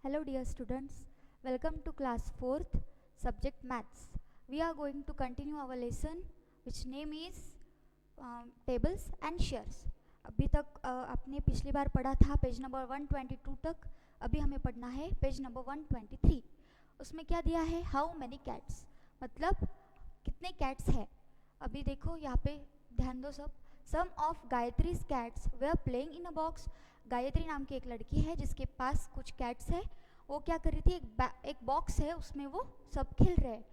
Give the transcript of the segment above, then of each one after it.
Hello dear students, welcome to class 4th subject maths. We are going to continue our lesson which name is tables and shares. अभी तक आपने पिछली बार पढ़ा था page number 122 तक. अभी हमें पढ़ना है पेज नंबर 123. उसमें क्या दिया है, हाउ मैनी कैट्स, मतलब कितने कैट्स हैं. अभी देखो यहाँ पे ध्यान दो सब. Some of Gayatri's cats were playing in a box. Gayatri नाम की एक लड़की है जिसके पास कुछ कैट्स है. वो क्या कर रही थी, एक बॉक्स है उसमें वो सब खेल रहे हैं.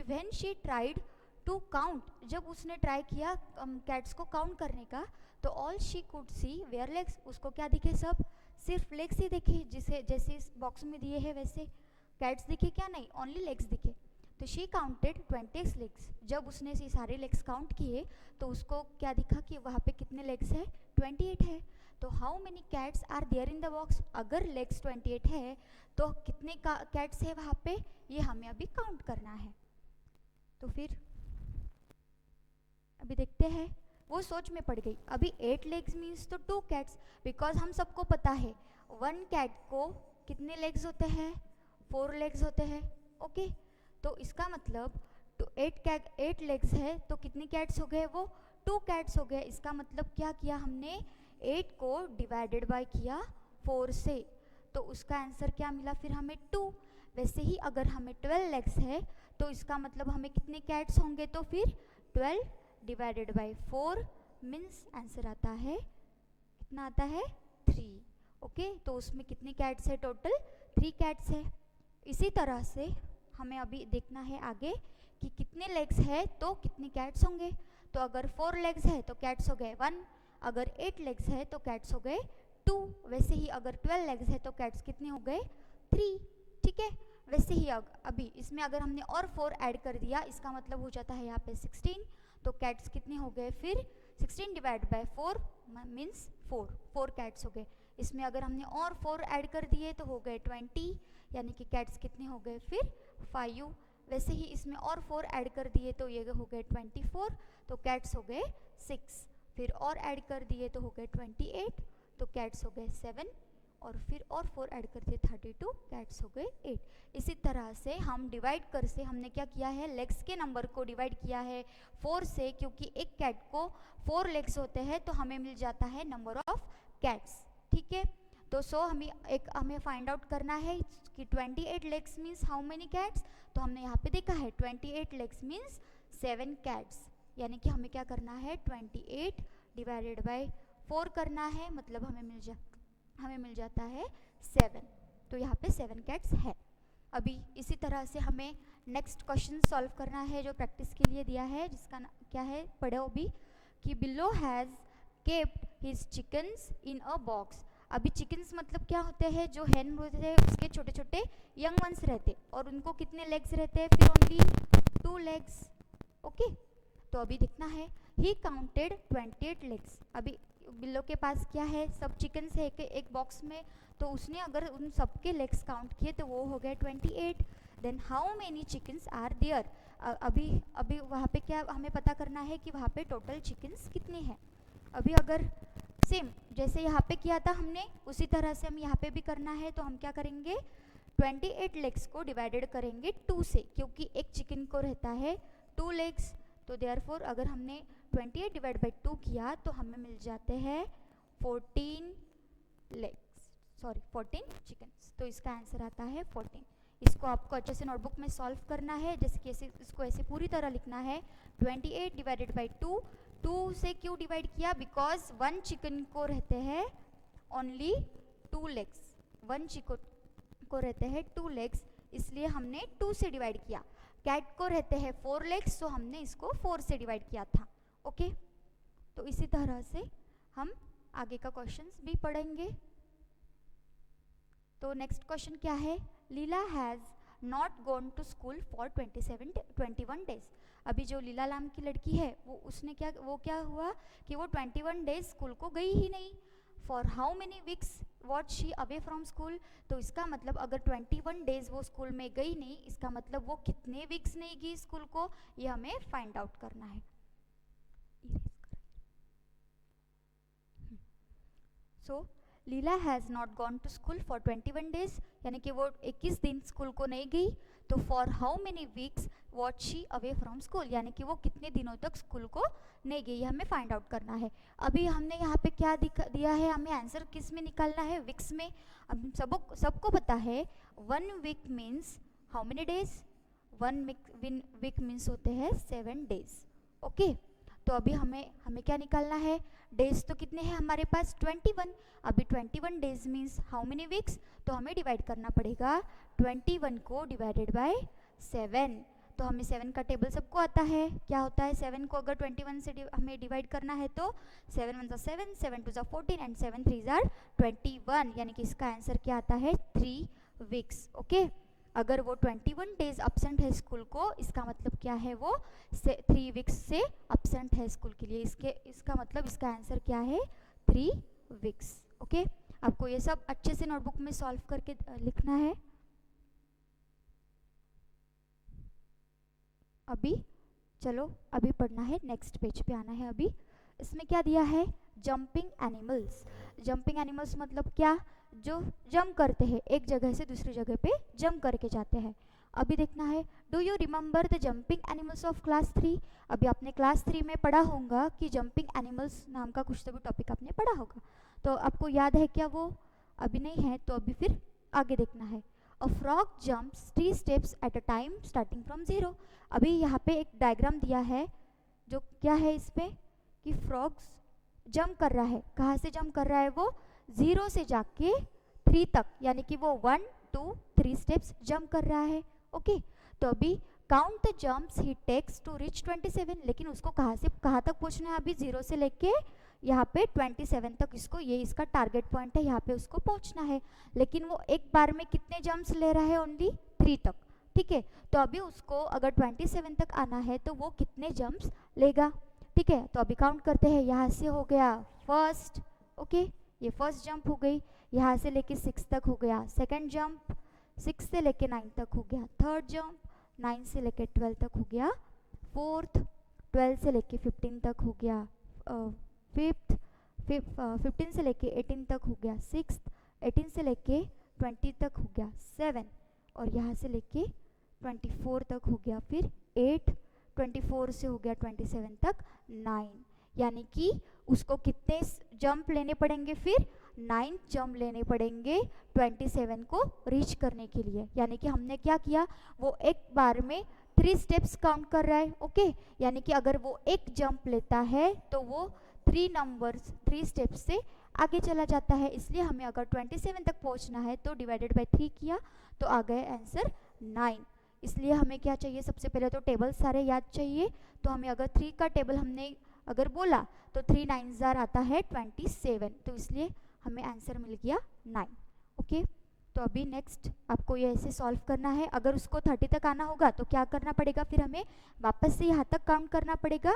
When she tried to count, जब उसने ट्राई किया कैट्स को काउंट करने का, तो all she could see were legs, उसको क्या दिखे, सब सिर्फ लेग्स ही दिखे. जिसे जैसे इस बॉक्स में दिए हैं वैसे कैट्स दिखे क्या, नहीं, ओनली लेग्स दिखे. तो शी काउंटेड 20 लेग्स. जब उसने ये सारे लेग्स काउंट किए तो उसको क्या दिखा कि वहाँ पे कितने लेग्स है, 28 है. तो how many cats are there in the box, अगर लेग्स 28 है तो कितने कैट्स है वहाँ पे, ये हमें अभी काउंट करना है. तो फिर अभी देखते हैं. वो सोच में पड़ गई. अभी 8 लेग्स मीन्स तो 2 कैट्स, बिकॉज हम सबको पता है 1 कैट को कितने लेग्स होते हैं, 4 लेग्स होते हैं. ओके, तो इसका मतलब तो 8 लेग्स है तो कितने कैट्स हो गए, वो 2 कैट्स हो गए. इसका मतलब क्या किया हमने, 8 को डिवाइडेड बाय किया 4 से, तो उसका आंसर क्या मिला फिर हमें 2. वैसे ही अगर हमें 12 लेग्स है तो इसका मतलब हमें कितने कैट्स होंगे, तो फिर 12 डिवाइडेड बाय 4 मीन्स आंसर आता है, कितना आता है, 3. ओके, तो उसमें कितने कैट्स है, टोटल 3 कैट्स है. इसी तरह से हमें अभी देखना है आगे कि कितने लेग्स है तो कितने कैट्स होंगे. तो अगर 4 लेग्स है तो कैट्स हो गए 1, अगर 8 लेग्स है तो कैट्स हो गए 2. वैसे ही अगर 12 लेग्स है तो कैट्स कितने हो गए, 3. ठीक है. वैसे ही अभी इसमें अगर हमने और 4 ऐड कर दिया, इसका मतलब हो जाता है यहाँ पे 16. तो कैट्स कितने हो गए फिर, 16 डिवाइड बाय 4 मीन्स 4 कैट्स हो गए. इसमें अगर हमने और 4 ऐड कर दिए तो हो गए 20, यानी कि कैट्स कितने हो गए फिर 5. वैसे ही इसमें और 4 ऐड कर दिए तो ये हो गए 24, तो कैट्स हो गए 6. फिर और ऐड कर दिए तो हो गए 28, तो कैट्स हो गए 7. और फिर और 4 ऐड कर दिए 32, कैट्स हो गए 8. इसी तरह से हम डिवाइड कर से हमने क्या किया है, लेग्स के नंबर को डिवाइड किया है 4 से, क्योंकि एक कैट को 4 लेग्स होते हैं तो हमें मिल जाता है नंबर ऑफ कैट्स. ठीक है. तो हमें फाइंड आउट करना है कि 28 legs means how many cats. तो हमने यहाँ पे देखा है 28 लेग्स मीन्स 7 कैट्स, यानी कि हमें क्या करना है, 28 डिवाइडेड बाय 4 करना है, मतलब हमें मिल जाता है 7. तो यहाँ पे 7 कैट्स है. अभी इसी तरह से हमें नेक्स्ट क्वेश्चन सॉल्व करना है जो प्रैक्टिस के लिए दिया है, जिसका क्या है, पढ़ो अभी कि below has kept his chickens in a box. अभी चिकन्स मतलब क्या होते हैं, जो हैन होते हैं उसके छोटे छोटे यंग वंस रहते, और उनको कितने लेग्स रहते हैं, फिर ओनली 2 लेग्स. ओके, तो अभी देखना है, ही काउंटेड 28 लेग्स. अभी बिल्लो के पास क्या है, सब चिकन्स है एक बॉक्स में, तो उसने अगर उन सबके लेग्स काउंट किए तो वो हो गए 28. Then how many chickens are there. अभी वहाँ पे क्या हमें पता करना है कि वहाँ पे टोटल चिकन्स कितने हैं. अभी अगर सेम जैसे यहाँ पे किया था हमने, उसी तरह से हम यहाँ पे भी करना है. तो हम क्या करेंगे, 28 लेग्स को डिवाइडेड करेंगे 2 से, क्योंकि एक चिकन को रहता है 2 लेग्स. तो देयरफॉर अगर हमने 28 डिवाइड बाई 2 किया तो हमें मिल जाते हैं 14 चिकन्स. तो इसका आंसर आता है 14. इसको आपको अच्छे से नोटबुक में सॉल्व करना है, जैसे कि इसको ऐसे पूरी तरह लिखना है. 28 डिवाइडेड बाई 2 से क्यों डिवाइड किया, बिकॉज 1 चिकन को रहते हैं ओनली 2 लेग्स. 1 चिकन को रहते हैं 2 लेग्स, इसलिए हमने 2 से डिवाइड किया. कैट को रहते हैं 4 लेग्स, तो हमने इसको 4 से डिवाइड किया था. ओके, तो इसी तरह से हम आगे का क्वेश्चंस भी पढ़ेंगे. तो नेक्स्ट क्वेश्चन क्या है, Leela has not gone to school for 21 days. अभी जो लीला नाम की लड़की है वो क्या हुआ कि वो 21 डेज स्कूल को गई ही नहीं. For how many weeks what she away from school. तो इसका मतलब अगर 21 डेज वो स्कूल में गई नहीं, इसका मतलब वो कितने वीक्स नहीं गई स्कूल को, ये हमें फाइंड आउट करना है. So Leela has not gone to school for 21 days, यानी कि वो 21 दिन स्कूल को नहीं गई। तो for how many weeks was she away from school, यानी कि वो कितने दिनों तक स्कूल को नहीं गई, हमें फाइंड आउट करना है। अभी हमने यहाँ पे क्या दिया है, हमें आंसर किस में निकालना है, वीक्स में। अब सबको पता है 1 week means how many days, 1 week means होते हैं 7 डेज। ओके, तो अभी हमें क्या निकालना है, डेज तो कितने हैं हमारे पास 21। अभी 21 days means how many weeks, तो हमें डिवाइड करना पड़ेगा 21 को डिवाइडेड बाय 7। तो हमें 7 का टेबल सबको आता है, क्या होता है 7 को अगर 21 से हमें डिवाइड करना है तो 7 1 7, 7 2 14 एंड 7 3 21, यानी कि इसका आंसर क्या आता है 3 वीक्स। ओके, अगर वो 21 डेज अपसेंट है स्कूल को, इसका मतलब क्या है, वो 3 वीक्स से अपसेंट है स्कूल के लिए, इसका मतलब इसका आंसर क्या है 3 वीक्स। ओके, आपको ये सब अच्छे से नोटबुक में सॉल्व करके लिखना है। अभी चलो अभी पढ़ना है, नेक्स्ट पेज पे आना है। अभी इसमें क्या दिया है, जंपिंग एनिमल्स। जंपिंग एनिमल्स मतलब क्या, जो जंप करते हैं, एक जगह से दूसरी जगह पे जंप करके जाते हैं। अभी देखना है, do you remember the jumping animals of class 3। अभी आपने क्लास 3 में पढ़ा होगा कि जंपिंग एनिमल्स नाम का कुछ तो भी टॉपिक आपने पढ़ा होगा, तो आपको याद है क्या वो, अभी नहीं है तो अभी फिर आगे देखना है। A frog jumps 3 steps at a time starting from 0। अभी यहाँ पे एक डायग्राम दिया है, जो क्या है इसमें कि फ्रॉग्स जंप कर रहा है, कहाँ से जंप कर रहा है, वो 0 से जाके 3 तक, यानी कि वो 1 2 3 स्टेप्स जंप कर रहा है। ओके, तो अभी count the jumps he takes to reach 27, लेकिन उसको कहाँ से कहाँ तक पहुँचना है, अभी 0 से लेके यहाँ पे 27 तक, इसको ये इसका टारगेट पॉइंट है, यहाँ पे उसको पहुँचना है। लेकिन वो एक बार में कितने जंप्स ले रहा है, ओनली 3 तक। ठीक है, तो अभी उसको अगर 27 तक आना है तो वो कितने जंप्स लेगा। ठीक है, तो अभी काउंट करते हैं, यहाँ से हो गया फर्स्ट, ओके ये फर्स्ट जंप हो गई, यहाँ से लेके 6 तक हो गया सेकंड जंप, 6 से लेके 9 तक हो गया थर्ड जंप, 9 से लेके 12 तक हो गया फोर्थ, 12 से लेके 15 तक हो गया फिफ्थ, 15 से लेके 18 तक हो गया सिक्स्थ, 18 से लेके 20 तक हो गया 7, और यहाँ से लेके 24 तक हो गया फिर 8, 24 से हो गया 27 तक 9, यानी कि उसको कितने जंप लेने पड़ेंगे, फिर 9 जंप लेने पड़ेंगे 27 को रीच करने के लिए। यानी कि हमने क्या किया, वो एक बार में 3 स्टेप्स काउंट कर रहा है। ओके, यानी कि अगर वो एक जंप लेता है तो वो 3 स्टेप्स से आगे चला जाता है, इसलिए हमें अगर 27 तक पहुंचना है तो डिवाइडेड बाय 3 किया तो आ गए आंसर 9। इसलिए हमें क्या चाहिए, सबसे पहले तो टेबल सारे याद चाहिए। तो हमें अगर 3 का टेबल हमने अगर बोला तो 3 9 आता है 27, तो इसलिए हमें आंसर मिल गया 9। ओके, तो अभी नेक्स्ट आपको ये ऐसे सॉल्व करना है। अगर उसको 30 तक आना होगा तो क्या करना पड़ेगा, फिर हमें वापस से यहाँ तक काउंट करना पड़ेगा,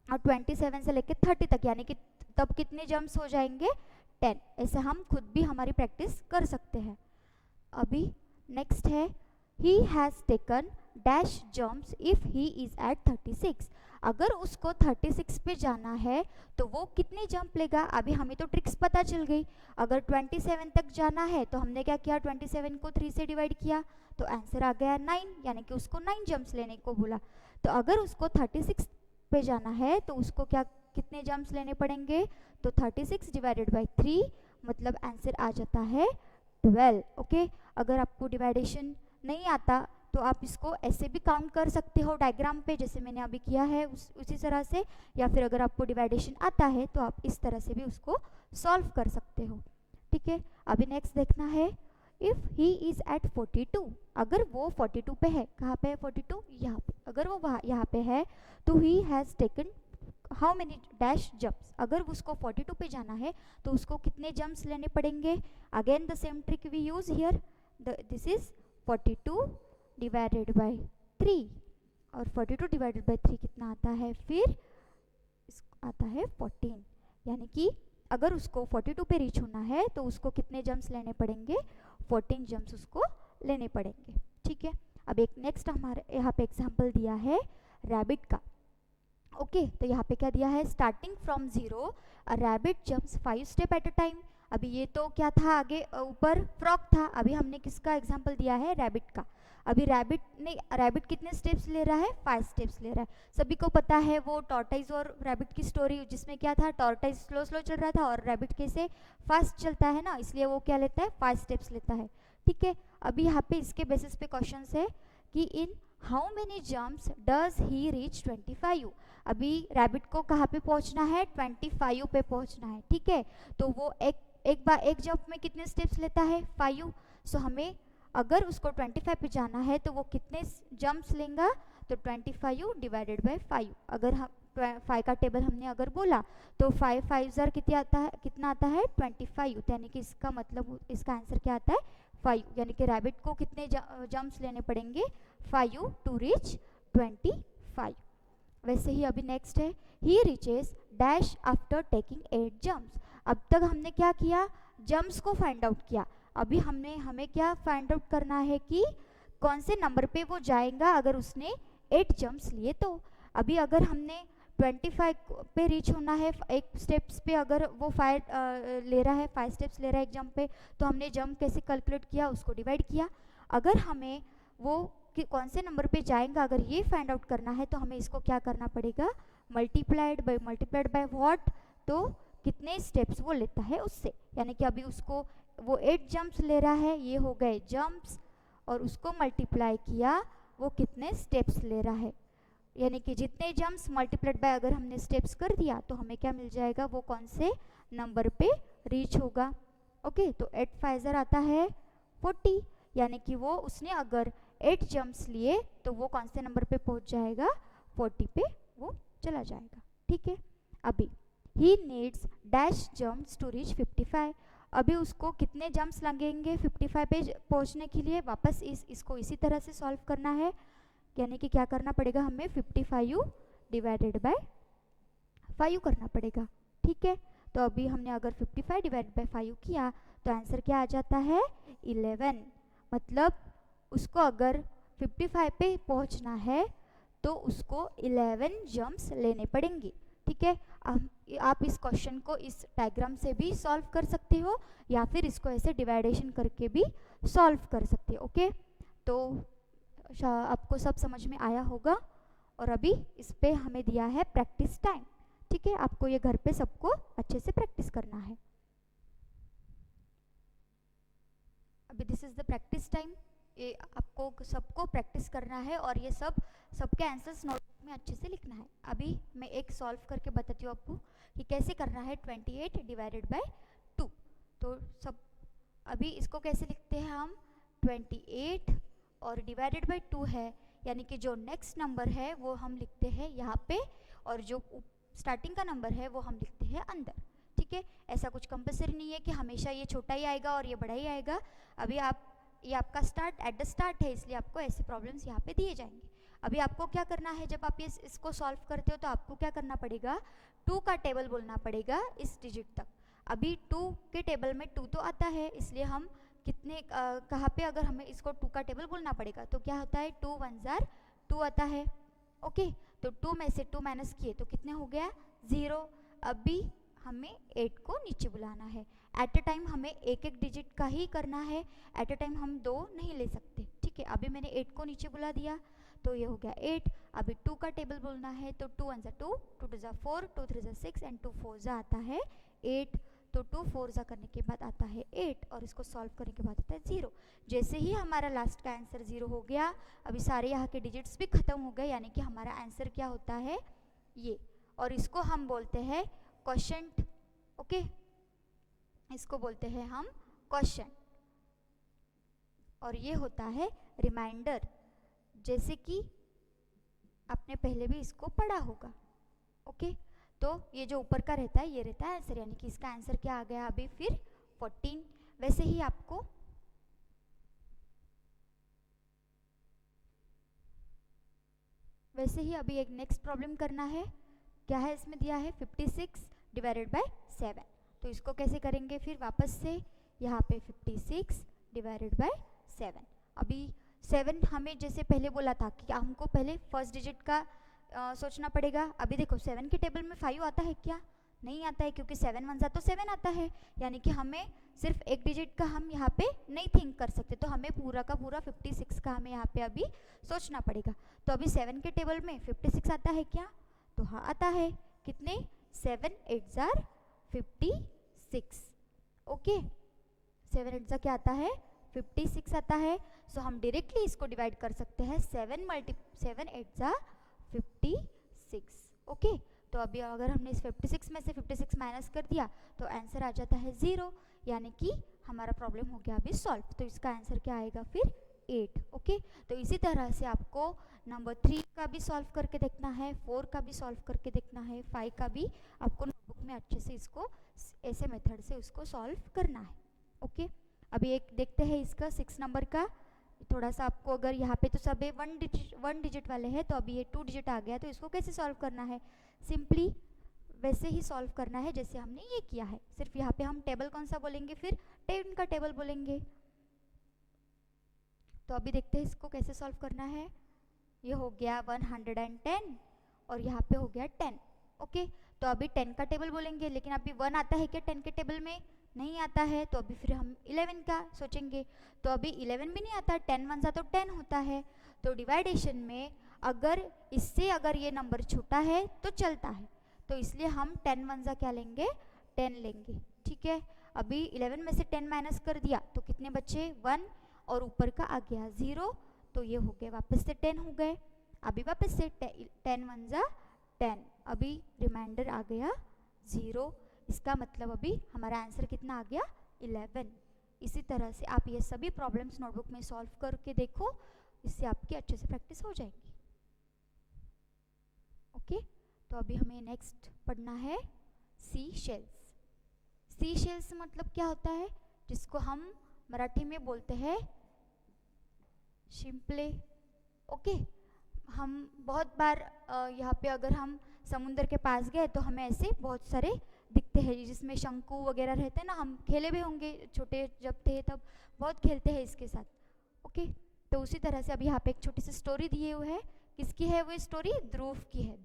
और 27 से लेके 30 तक, यानी कि तब कितने जंप्स हो जाएंगे 10। ऐसे हम खुद भी हमारी प्रैक्टिस कर सकते हैं। अभी नेक्स्ट है, he has taken dash jumps if he is at 36। अगर उसको 36 पे जाना है तो वो कितने जंप लेगा। अभी हमें तो ट्रिक्स पता चल गई, अगर 27 तक जाना है तो हमने क्या किया, 27 को 3 से डिवाइड किया तो आंसर आ गया 9, यानी कि उसको 9 जंप्स लेने को बोला। तो अगर उसको 36 पे जाना है तो उसको क्या कितने जंप्स लेने पड़ेंगे, तो 36 डिवाइडेड बाई 3, मतलब आंसर आ जाता है 12। ओके, अगर आपको डिवाइडेशन नहीं आता तो आप इसको ऐसे भी काउंट कर सकते हो डायग्राम पे, जैसे मैंने अभी किया है उसी तरह से, या फिर अगर आपको डिवाइडेशन आता है तो आप इस तरह से भी उसको सॉल्व कर सकते हो। ठीक है, अभी नेक्स्ट देखना है, इफ़ ही इज़ एट 42। अगर वो 42 पे है, कहाँ पे है 42, यहाँ पे, अगर वो वहाँ यहाँ पे है तो he has taken how many dash jumps. अगर उसको 42 पे जाना है तो उसको कितने जंप्स लेने पड़ेंगे। Again the same trick we use here, this is 42 divided by 3, और 42 डिवाइडेड बाई 3 कितना आता है, फिर आता है 14। यानी कि अगर उसको 42 पे रीच होना है तो उसको कितने जंप्स लेने पड़ेंगे, 14 जंप्स उसको लेने पड़ेंगे। ठीक है, अब एक नेक्स्ट हमारे यहाँ पे एग्जाम्पल दिया है रैबिट का। ओके, तो यहाँ पे क्या दिया है, starting from 0 a rabbit jumps 5 step at a time. अभी ये तो क्या था, आगे ऊपर फ्रॉक था, अभी हमने किसका एग्जाम्पल दिया है, रैबिट का। अभी रैबिट कितने स्टेप्स ले रहा है, 5 स्टेप्स ले रहा है। सभी को पता है वो टॉर्टाइज और रैबिट की स्टोरी, जिसमें क्या था, टॉर्टाइज स्लो स्लो चल रहा था और रैबिट कैसे फास्ट चलता है ना, इसलिए वो क्या लेता है, 5 स्टेप्स लेता है। ठीक है, अभी यहाँ पे इसके बेसिस पे क्वेश्चन है कि in how many jumps does he reach 25। अभी रैबिट को कहाँ पे पहुँचना है, 25 पे पहुँचना है। ठीक है, तो वो एक जंप में कितने स्टेप्स लेता है, 5। सो हमें अगर उसको 25 पे जाना है तो वो कितने जंप्स लेगा, तो 25 डिवाइडेड बाय 5। अगर हम 5 का टेबल हमने अगर बोला तो 5 5 ज़र कितना आता है 25, यानी कि इसका मतलब इसका आंसर क्या आता है 5, यानी कि रैबिट को कितने जंप्स लेने पड़ेंगे 5 टू रीच 25। वैसे ही अभी नेक्स्ट है he reaches dash after taking 8 jumps. अब तक हमने क्या किया, जंप्स को फाइंड आउट किया। अभी हमें क्या फाइंड आउट करना है कि कौन से नंबर पे वो जाएगा अगर उसने 8 जंप्स लिए। तो अभी अगर हमने 25 पे रीच होना है, एक स्टेप्स पे अगर वो 5 ले रहा है, 5 स्टेप्स ले रहा है एक जंप पे, तो हमने जंप कैसे कैलकुलेट किया, उसको डिवाइड किया। अगर हमें वो कि कौन से नंबर पे जाएगा अगर ये फाइंड आउट करना है, तो हमें इसको क्या करना पड़ेगा, मल्टीप्लाइड बाय व्हाट, तो कितने स्टेप्स वो लेता है उससे। यानी कि अभी उसको वो 8 जंप्स ले रहा है, ये हो गए जंप्स, और उसको मल्टीप्लाई किया वो कितने स्टेप्स ले रहा है, यानी कि जितने जंप्स मल्टीप्लाइड बाय अगर हमने स्टेप्स कर दिया तो हमें क्या मिल जाएगा, वो कौन से नंबर पे रीच होगा। ओके, तो 8 5 ज़र आता है 40, यानी कि वो उसने अगर 8 जंप्स लिए तो वो कौन से नंबर पे पहुंच जाएगा, 40 पे वो चला जाएगा। ठीक है, अभी he needs dash jumps to reach 55। अभी उसको कितने जंप्स लगेंगे 55 पे पहुंचने के लिए, वापस इसको इसी तरह से सॉल्व करना है, यानी कि क्या करना पड़ेगा, हमें 55 डिवाइडेड बाय 5 करना पड़ेगा। ठीक है, तो अभी हमने अगर 55 डिवाइडेड बाय 5 किया तो आंसर क्या आ जाता है 11। मतलब उसको अगर 55 पे पहुंचना है तो उसको 11 जंप्स लेने पड़ेंगे। ठीक है, आप इस क्वेश्चन को इस डायग्राम से भी सॉल्व कर सकते हो या फिर इसको ऐसे डिवाइडेशन करके भी सॉल्व कर सकते हो। ओके, तो आपको सब समझ में आया होगा, और अभी इस पे हमें दिया है प्रैक्टिस टाइम। ठीक है, आपको ये घर पे सबको अच्छे से प्रैक्टिस करना है। अभी this is the practice time, ये आपको सबको प्रैक्टिस करना है और ये सबके आंसर्स नोटबुक में अच्छे से लिखना है। अभी मैं एक सॉल्व करके बताती हूँ आपको कि कैसे करना है 28 डिवाइडेड बाय 2। तो सब अभी इसको कैसे लिखते हैं हम, 28 और डिवाइडेड बाय 2 है, यानी कि जो नेक्स्ट नंबर है वो हम लिखते हैं यहाँ पे, और जो स्टार्टिंग का नंबर है वो हम लिखते हैं अंदर। ठीक है, ऐसा कुछ कंपल्सरी नहीं है कि हमेशा ये छोटा ही आएगा और ये बड़ा ही आएगा। अभी ये आपका एट द स्टार्ट है, इसलिए आपको ऐसे प्रॉब्लम्स यहाँ पे दिए जाएंगे। अभी आपको क्या करना है, जब आप इसको सॉल्व करते हो तो आपको क्या करना पड़ेगा, 2 का टेबल बोलना पड़ेगा इस डिजिट तक। अभी 2 के टेबल में 2 तो आता है, इसलिए हम कितने कहाँ पे अगर हमें इसको 2 का टेबल बोलना पड़ेगा तो क्या होता है, 2 1 ज़र 2 आता है। ओके, तो 2 में से 2 माइनस किए तो कितने हो गया 0। अभी हमें 8 को नीचे बुलाना है। एट अ टाइम हमें एक एक डिजिट का ही करना है, एट अ टाइम हम 2 नहीं ले सकते। ठीक है, अभी मैंने 8 को नीचे बुला दिया तो ये हो गया 8। अभी 2 का टेबल बोलना है तो 2 1 ज़ा 2, 2 2 ज़ा 4, 2 3 ज़ा 6 एंड 2 4 ज़ा आता है 8। तो 2 4 ज़ा करने के बाद आता है 8 और इसको सॉल्व करने के बाद आता है 0। जैसे ही हमारा लास्ट का आंसर 0 हो गया, अभी सारे यहाँ के डिजिट्स भी खत्म हो गए, यानी कि हमारा आंसर क्या होता है ये, और इसको हम बोलते हैं क्वोशंट। ओके, इसको बोलते हैं हम क्वोशंट, और ये होता है रिमाइंडर, जैसे कि आपने पहले भी इसको पढ़ा होगा। ओके, तो ये जो ऊपर का रहता है ये रहता है आंसर, यानी कि इसका आंसर क्या आ गया अभी फिर 14। वैसे ही अभी एक नेक्स्ट प्रॉब्लम करना है। क्या है इसमें दिया है 56 डिवाइडेड बाय 7। तो इसको कैसे करेंगे फिर वापस से, यहाँ पे 56 डिवाइडेड बाय 7। अभी 7 हमें जैसे पहले बोला था कि हमको पहले फर्स्ट डिजिट का सोचना पड़ेगा। अभी देखो 7 के टेबल में 5 आता है क्या, नहीं आता है, क्योंकि 7 वन ज़ा तो 7 आता है, यानी कि हमें सिर्फ एक डिजिट का हम यहाँ पे नहीं थिंक कर सकते, तो हमें पूरा का पूरा 56 का हमें यहाँ पे अभी सोचना पड़ेगा। तो अभी 7 के टेबल में 56 आता है क्या? तो हाँ आता है। कितने? 7 8 जार 56। ओके, 7 8 जार क्या आता है? 56 आता है। सो हम डायरेक्टली इसको डिवाइड कर सकते हैं 7 8 जार 56। ओके, तो अभी अगर हमने इस 56 में से 56 माइनस कर दिया तो आंसर आ जाता है 0, यानी कि हमारा प्रॉब्लम हो गया अभी सॉल्व। तो इसका आंसर क्या आएगा फिर? 8। ओके, तो इसी तरह से आपको नंबर 3 का भी सॉल्व करके देखना है, 4 का भी सॉल्व करके देखना है, 5 का भी आपको नोटबुक में अच्छे से इसको ऐसे मेथड से उसको सॉल्व करना है। ओके, अभी एक देखते हैं इसका 6 नंबर का। थोड़ा सा आपको अगर यहाँ पे तो सब वन डिजिट वाले हैं, तो अभी ये 2 डिजिट आ गया, तो इसको कैसे सॉल्व करना है? सिंपली वैसे ही सॉल्व करना है जैसे हमने ये किया है, सिर्फ यहाँ पे हम टेबल कौन सा बोलेंगे? फिर 10 का टेबल बोलेंगे। तो अभी देखते हैं इसको कैसे सॉल्व करना है। ये हो गया 110 और यहाँ पे हो गया 10। ओके, तो अभी 10 का टेबल बोलेंगे, लेकिन अभी 1 आता है क्या 10 के टेबल में? नहीं आता है, तो अभी फिर हम 11 का सोचेंगे। तो अभी 11 भी नहीं आता, 10 वन सा तो 10 होता है। तो डिवाइडेशन में अगर इससे अगर ये नंबर छोटा है तो चलता है, तो इसलिए हम 10 वन सा क्या लेंगे? 10 लेंगे। ठीक है, अभी 11 में से 10 माइनस कर दिया तो कितने बचे? 1 और ऊपर का आ गया 0, तो ये हो गए वापस से 10 हो गए। अभी वापस से 10 वन सा 10, अभी रिमाइंडर आ गया 0। इसका मतलब अभी हमारा आंसर कितना आ गया? 11। इसी तरह से आप ये सभी प्रॉब्लम्स नोटबुक में सॉल्व करके देखो, इससे आपकी अच्छे से प्रैक्टिस हो जाएगी। ओके, तो अभी हमें नेक्स्ट पढ़ना है सी शेल्स। सी शेल्स मतलब क्या होता है? जिसको हम मराठी में बोलते हैं शिंपले। ओके, हम बहुत बार यहाँ पे अगर हम समुद्र के पास गए तो हमें ऐसे बहुत सारे दिखते हैं जिसमें शंकु वगैरह रहते हैं ना, हम खेले भी होंगे, छोटे जब थे तब बहुत खेलते हैं इसके साथ। ओके, तो उसी तरह से अभी यहाँ पे एक छोटी सी स्टोरी दिए हुए है। किसकी है वो स्टोरी? ध्रुव की है।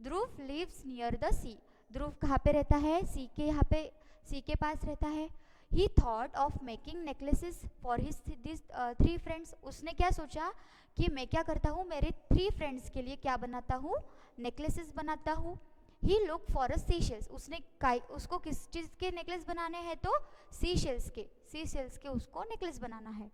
ध्रुव लिव्स नियर द सी। ध्रुव कहाँ पे रहता है? सी के यहाँ पे, सी के पास रहता है। ही thought of making necklaces for his this 3 friends. उसने क्या सोचा कि मैं क्या करता हूँ, मेरे 3 फ्रेंड्स के लिए क्या बनाता हूँ? नेकलेसेस बनाता हूँ। He look for a sea shells. उसको किस चीज़ के नेकलेस बनाने हैं? तो सी शेल्स के उसको नेकलेस बनाना है।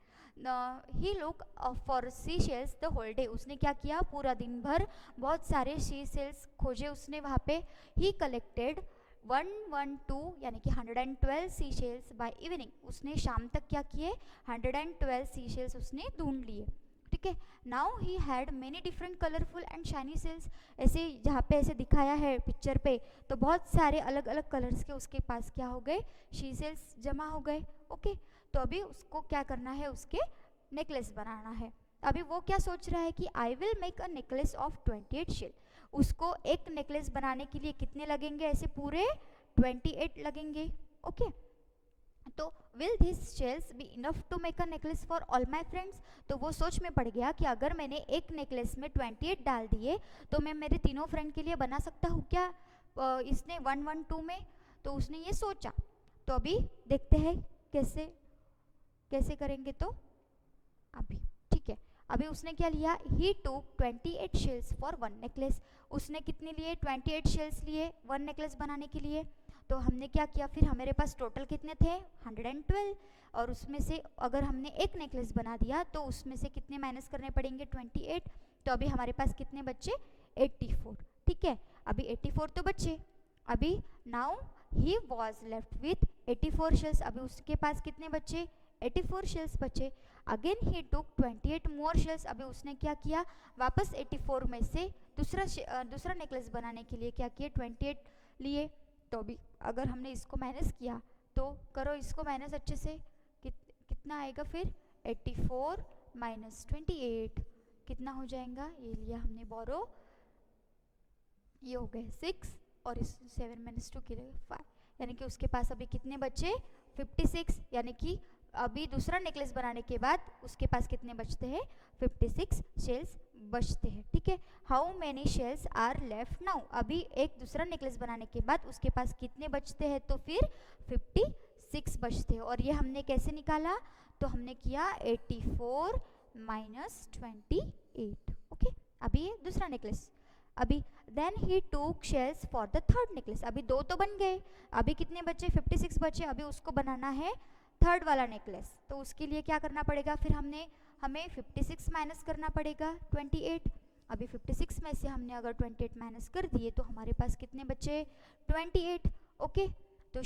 He look for sea shells the whole day. उसने क्या किया? पूरा दिन भर बहुत सारे सी शेल्स खोजे उसने वहाँ पे। ही कलेक्टेड 112 यानी कि 112 सी शेल्स बाय इवनिंग। उसने शाम तक क्या किए? 112 सी शेल्स उसने ढूंढ लिए। ठीक है, now he had many different colourful and shiny shells. ऐसे जहाँ पे ऐसे दिखाया है पिक्चर पे, तो बहुत सारे अलग अलग कलर्स के उसके पास क्या हो गए? शी शेल्स जमा हो गए। ओके, तो अभी उसको क्या करना है? उसके नेकलेस बनाना है। अभी वो क्या सोच रहा है कि I will make a necklace of 28 shell. उसको एक नेकलेस बनाने के लिए कितने लगेंगे? ऐसे पूरे 28 लगेंगे। ओके, तो will this shells be enough to make a necklace for all my friends. तो वो सोच में पड़ गया कि अगर मैंने एक नेकलेस में 28 डाल दिए तो मैं मेरे तीनों फ्रेंड के लिए बना सकता हूँ क्या? इसने 112 में, तो उसने ये सोचा। तो अभी देखते हैं कैसे करेंगे। तो अभी ठीक है, अभी उसने क्या लिया? ही टूक 28 शेल्स फॉर 1 नेकलेस। उसने कितने लिए? 28 शेल्स लिए 1 नेकलेस बनाने के लिए। तो हमने क्या किया फिर? हमारे पास टोटल कितने थे? 112, और उसमें से अगर हमने एक नेकलेस बना दिया तो उसमें से कितने माइनस करने पड़ेंगे? 28। तो अभी हमारे पास कितने बच्चे? 84। ठीक है, अभी 84 तो बच्चे। अभी now he was left with 84 shells. अभी उसके पास कितने बच्चे? 84 शेल्स बचे। अगेन ही टुक 28 मोर शेल्स। अभी उसने क्या किया? वापस 84 में से दूसरा नेकलेस बनाने के लिए क्या किए? 28 लिए। तो अभी अगर हमने इसको माइनस किया तो करो इसको माइनस अच्छे से, कितना आएगा फिर? 84 माइनस 28 कितना हो जाएगा? ये लिया हमने बोरो, ये हो गए 6 और इस 7 माइनस 2 के लिए 5, यानी कि उसके पास अभी कितने बचे? 56। यानी कि अभी दूसरा नेकलेस बनाने के बाद उसके पास कितने बचते हैं? 56 शेल्स बचते हैं, ठीक है। How many shells are left now, अभी एक दूसरा नेकलेस बनाने के बाद उसके पास कितने बचते हैं, तो फिर 56 बचते हैं। और ये हमने कैसे निकाला, तो हमने किया 84 माइनस 28, ओके। अभी ये दूसरा नेकलेस, अभी देन ही टूक shells for the third necklace, अभी दो तो बन गए, अभी कितने बचे, 56 बचे, अभी उसको बनाना है थर्ड वाला नेकलेस। तो उसके लिए क्या करना पड़ेगा, फिर हमें 56 माइनस करना पड़ेगा 28। अभी 56 में से हमने अगर 28 माइनस कर दिए तो हमारे पास कितने बचे, 28, ओके। तो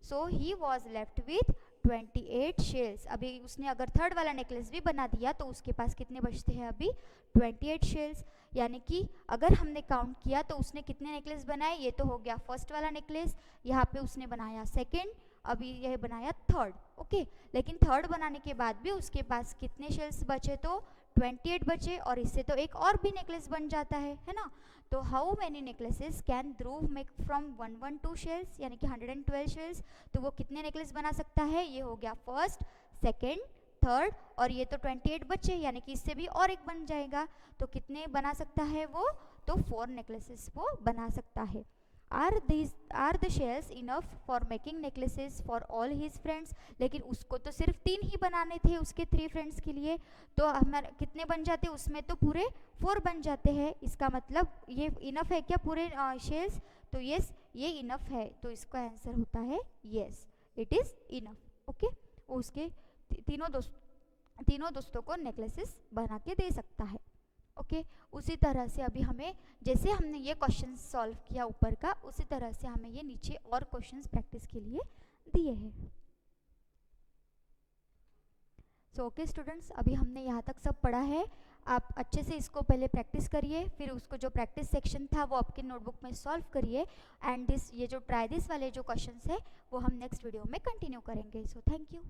so he was left with 28 shells. अभी उसने अगर थर्ड वाला नेकलेस भी बना दिया तो उसके पास कितने बचते हैं, अभी 28 शेल्स। यानी कि अगर हमने काउंट किया तो उसने कितने नेकलेस बनाए, ये तो हो गया फर्स्ट वाला नेकलेस, यहाँ पे उसने बनाया सेकेंड, अभी यह बनाया थर्ड, ओके। लेकिन थर्ड बनाने के बाद भी उसके पास कितने शेल्स बचे, तो 28 बचे, और इससे तो एक और भी नेकलेस बन जाता है ना। तो how many necklaces can Dhruv make from 112 shells, यानी कि 112 शेल्स, तो वो कितने नेकलेस बना सकता है, ये हो गया फर्स्ट, सेकेंड, थर्ड, और ये तो 28 बचे, यानी कि इससे भी और एक बन जाएगा, तो कितने बना सकता है वो, तो 4 नेकलेसेस वो बना सकता है। Are the shells enough for making necklaces for all his friends, लेकिन उसको तो सिर्फ 3 ही बनाने थे उसके 3 फ्रेंड्स के लिए, तो हमारे कितने बन जाते, उसमें तो पूरे 4 बन जाते हैं। इसका मतलब ये इनफ है क्या पूरे शेल्स, तो यस ये इनफ है, तो इसका आंसर होता है yes, it is enough, okay. उसके तीनों दोस्तों को नेकलेसेस बना के दे सकता है, ओके। उसी तरह से अभी हमें, जैसे हमने ये क्वेश्चन सॉल्व किया ऊपर का, उसी तरह से हमें ये नीचे और क्वेश्चंस प्रैक्टिस के लिए दिए हैं। सो ओके स्टूडेंट्स, अभी हमने यहाँ तक सब पढ़ा है, आप अच्छे से इसको पहले प्रैक्टिस करिए, फिर उसको जो प्रैक्टिस सेक्शन था वो आपके नोटबुक में सॉल्व करिए, एंड ये जो ट्राई दिस वाले जो क्वेश्चंस है वो हम नेक्स्ट वीडियो में कंटिन्यू करेंगे। So thank you.